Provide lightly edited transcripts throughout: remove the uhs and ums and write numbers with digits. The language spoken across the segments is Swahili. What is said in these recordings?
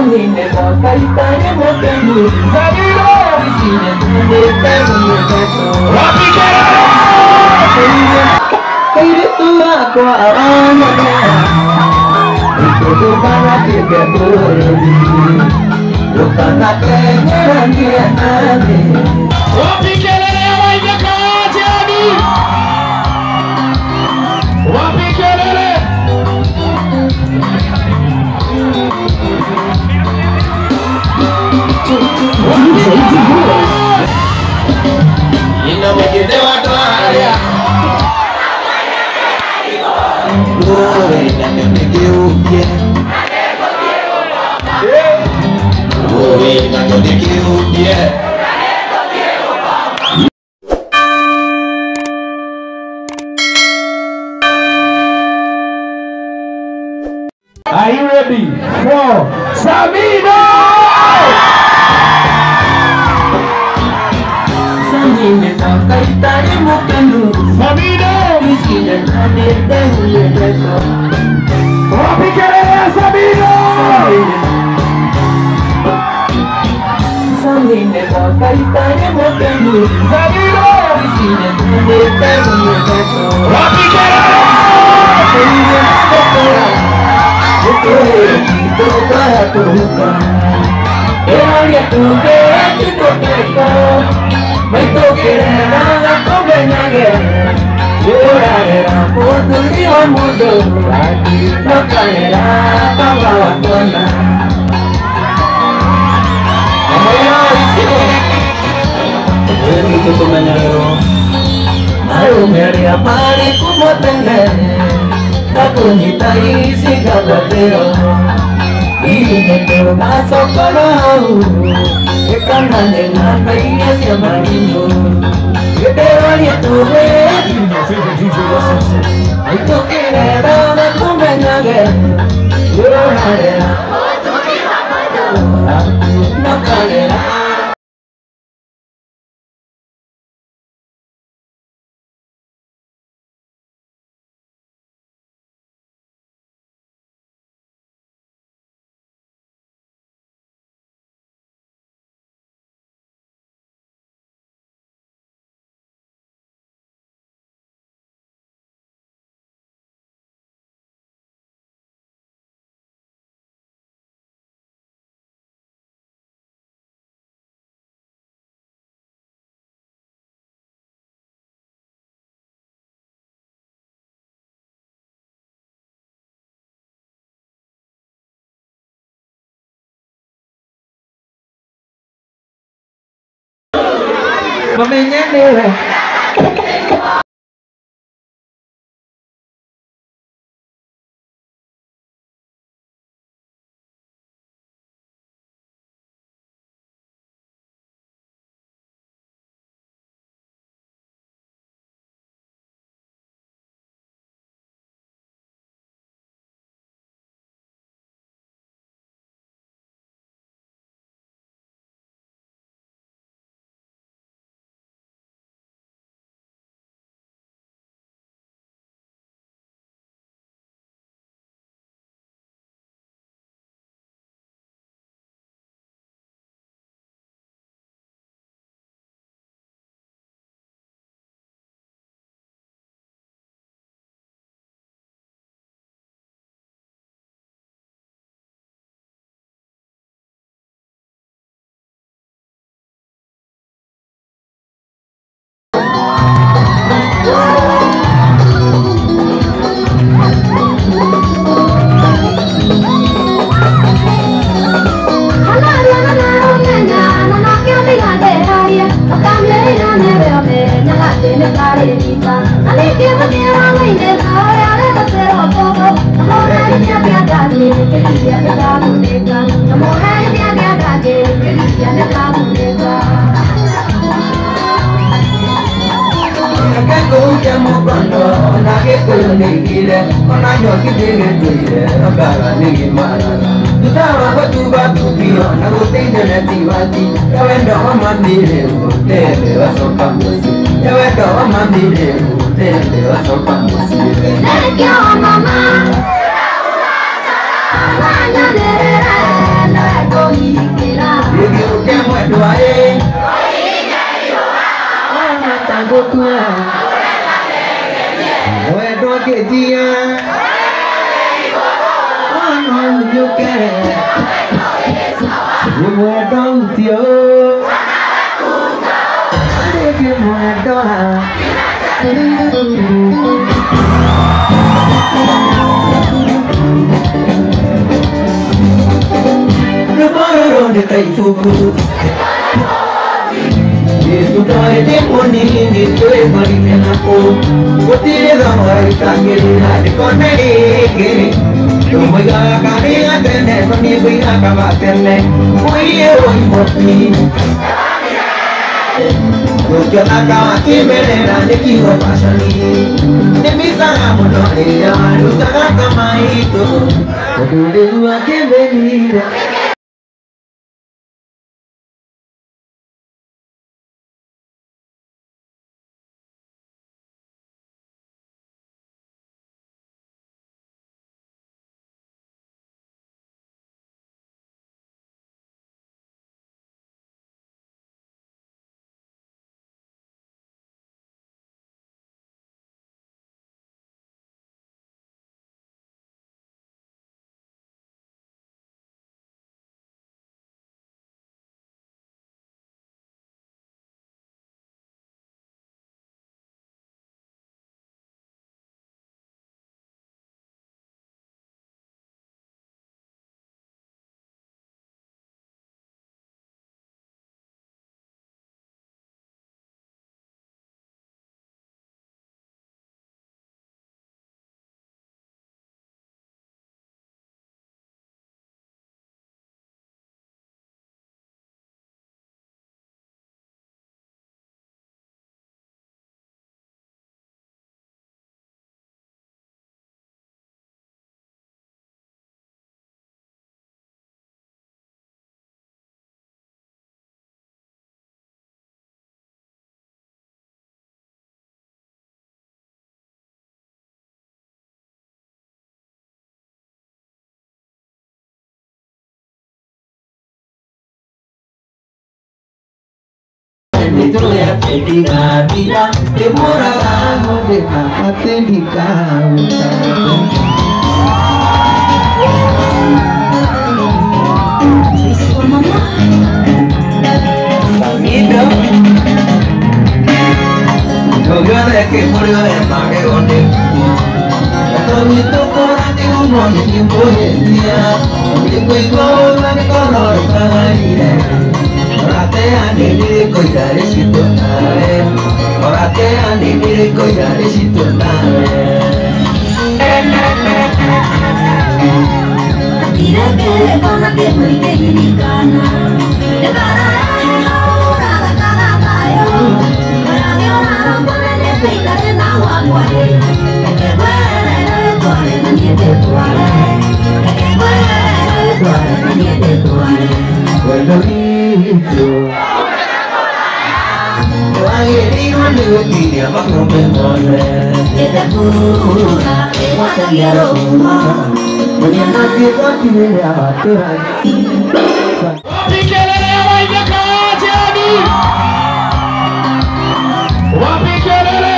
Samine no kaitane mo temu Zabiro Visine tene temu yeto Rapikera Kaire tua kwa awana Ito dukana tiga duri Dukana kenyera dia nani Rapikera wajah kajadi Rapikera Ina begini waktu hari Oi, nanti dikiup Oi, nanti dikiup Are you ready for Samino? Samino no kaitane mo temu Samino Visine tene temu yeto Rapikera Samino Samino no kaitane mo temu Samino Visine tene temu yeto Rapikera Aku nyitai si gabatero Ini teo masuk kalau Ikan dengan bayinya sama ibu Keterannya tuwe Itu kira dan aku menyaga Yuradera Nakalera Pemainnya nih. Thank you, mama. doae ona tango kwa we do ke dia ona unyuke we do tio ke mo doa de Taifuku Yesu tae de poni ni toe mari mena ko Kotire da mai tangere na de konere Yo mai ga kare atene mani bai na ka batene Oye oi moti Yo yo aka ki mere na de ki ho pasani De misa mono de ya lu ta ka mai to Kotire wa ke venira Itu ya ketika dia demora de kapate di kau Samido Yo de que murió de pague onde Todo esto corante uno ni tiempo de día Onde cuido la color para ir Orate anime koidare sitonare Orate anime koidare sitonare Tira que con la que muy que iricana De para ahora da cada tayo Para de orar con el espíritu de Nahuacuare Que puede tuare na niete tuare Que puede tuare na niete tuare Bueno itu Akhirnya menurut dia bakal memboleh Kita pura, kita dia rumah Menyenangkan kita dia Tuhan Wapikele waja kawajani Wapikele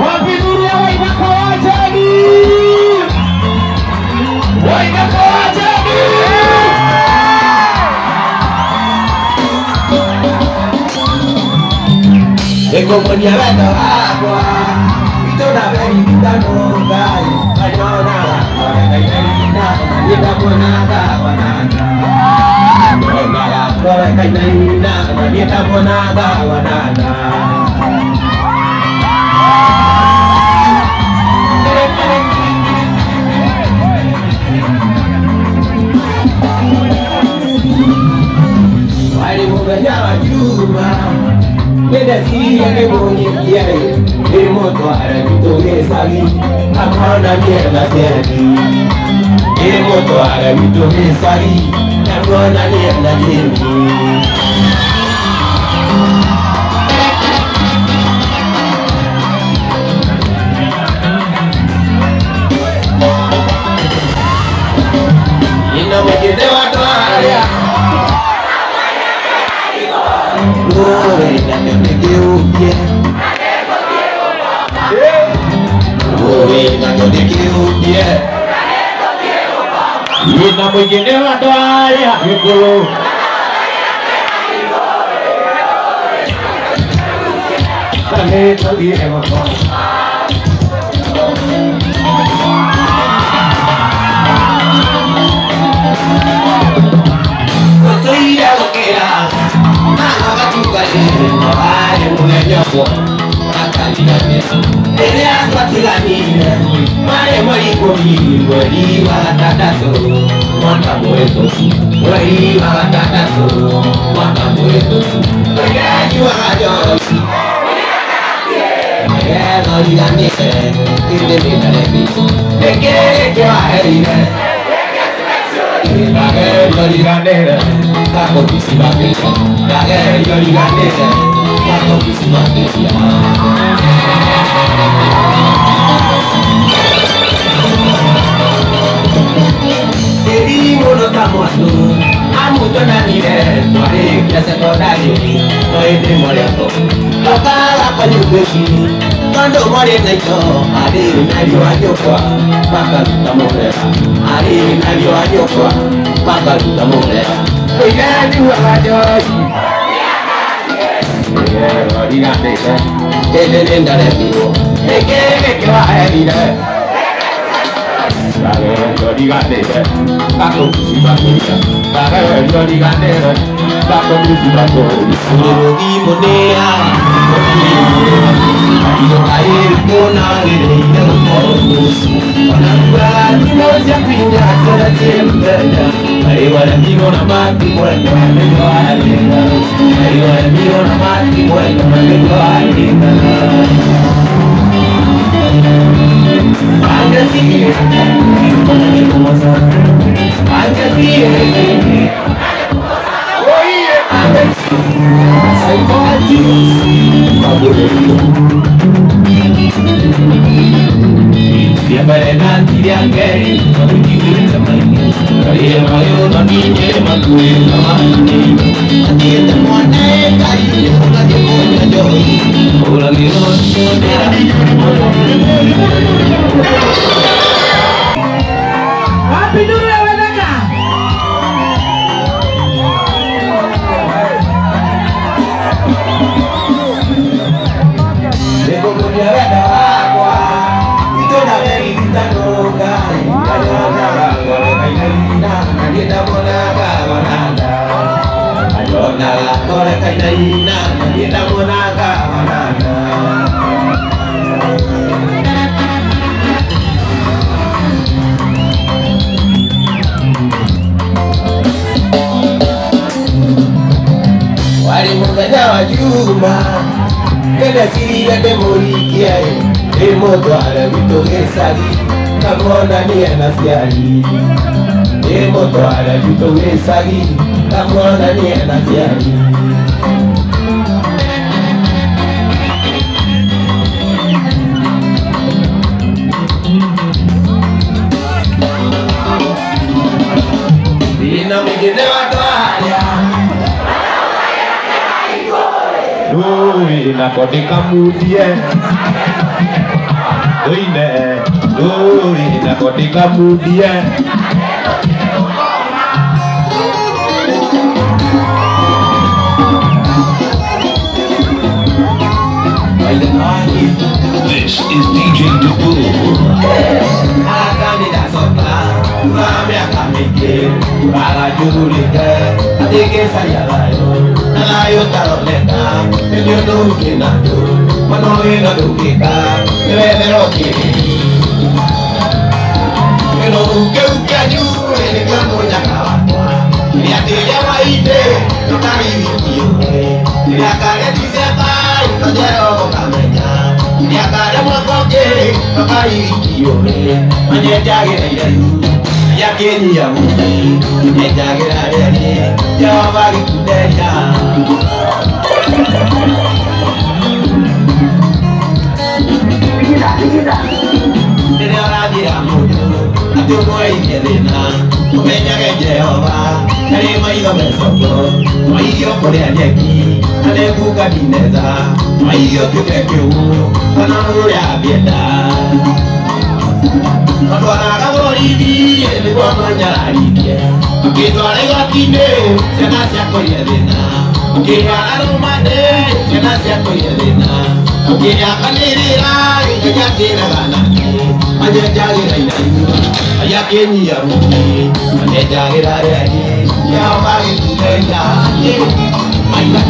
Wapiduria waja kawajani Waja kawajani Eko monia beto agua Ito na beri kita nungai Ayona Ore kainarina Manita ponada wanada Ayona Ore kainarina Manita ponada wanada Wali mugajawa juma Beda siya ke bunyi kiai Ilmu ada itu sagi Akana niela sedi Ilmu ada itu sagi Akana niela sedi Ina mwingine watu haya Oi, na nyonegeubie Oi, na nyonegeubie Ina mwingine watu haya Hikulu Kale kali ewa kwa Kotoia lokera Nana katukale Ae mwenyepo Akalinamia Ele akatilanile Mare mwalikomi Mweli wagatatato Mwaka mweto Mweli wagatatato Mwaka mweto Mweli wagatatato Ego diganile Ide minaremi Ege kwa erine Ego diganile Kako kisimakisha Ego diganile Kako kisimakisha Eri mono tamuatu Amuto nanire Tuare kiasa kodari Noede moriato Lokala panyubeshi Kondo mori naito Ari nalio ajokwa Baka tutamorera Ari nalio ajokwa Baka tutamorera Oigani wakajoji Ego digandese Ede nendare pivo Ege wa erire Yo digandese Bako kusimakisha Yo digandese Bako kusimakisha Urogi monea Ayo air kona gire Orusu Wanakura Timosia pinya Sera tiembeda Ayo amigo na mati Mwendo amigo alinga Ayo amigo na mati Mwendo amigo alinga Angasiye Angasiye Siempre nanti dia gay, aku tidur sama ini. Kaya mayo nanti dia makui sama ini. Nanti semua naik kaya lagi punya joy. Lagi nonton dia. Happy New Year, Wadaka. Deko punya ada aqua. Kita beri kita noga, kaya naga, kaya kainina, kita monaga manada. Ayo naga, kaya kainina, kita monaga manada. Wali mungaja wajuma, kena siri yade morikia. Emoto ala vitogezagi Kamona ni anasiali Emoto ala vitogezagi Kamona ni anasiali Dina mwingine watu haya Dui nakotika mudie Doine, doi na kotika mudie. This is DJ Dubul. Agani da sopla, kami akamike, para jurulike, adike sayalayo, nalayo taroleka, menyo nukinado, manoino dukika, nevero kiri. Pero uke ayu, ene kamo nyakawatwa, ni atija waite, notari wikiyoke, ni akare disebai, nojero kamenya. Yakare mwakoke, notari wikiyoke, manye jagere yayu, yakeni ya muki, nye jagere yari, yawari kudeya. Nene oradi ya mojo, ati umoe ikelena, Umenyage Jehova, nari maigo mesoko, maio korea nyeki, ane buka dineza, maio tukekiu, kana uria bienda. Natwaraga borithi, niguo manyararirie, ukitwara igoti-inĩ, ciana ciakwa iria thĩna, ukĩhara rumande, ciana ciakwa iria thĩna, ukĩnyakanĩrĩra, gĩkĩnyakĩraga nake, manyenjagĩra iraihu, ayakĩnyia ruki, manyenjagĩra rĩari, Jehova gĩtuteithagia, maitha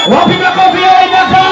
Wapi makofi ya Inako?